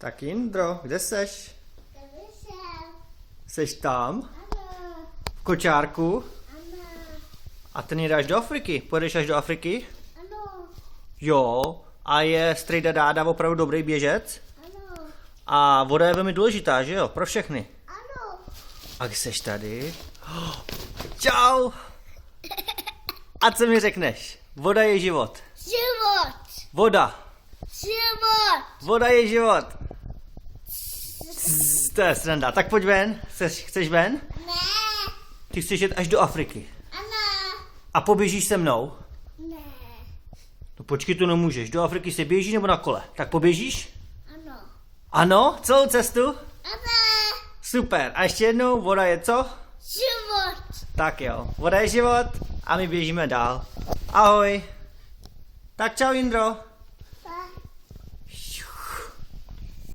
Tak Jindro, kde seš? Seš tam? Ano, V kočárku? ano, A ten jdeš do Afriky? Pojedeš až do Afriky? ano, Jo. A je strejda Dáda opravdu dobrý běžec? ano, A voda je velmi důležitá, že jo? Pro všechny. ano. A když seš tady? Čau! A co mi řekneš? Voda je život. Život, Voda. život. Voda je život. To je sranda. Tak pojď ven. Chceš ven? Ne, Ty chceš jet až do Afriky. ano, A poběžíš se mnou? ne, No počkej, to nemůžeš. Do Afriky se běží nebo na kole? Tak poběžíš? ano, Ano? Celou cestu? ano, Super. A ještě jednou, voda je co? život. Tak jo. Voda je život a my běžíme dál. Ahoj. Tak čau Jindro.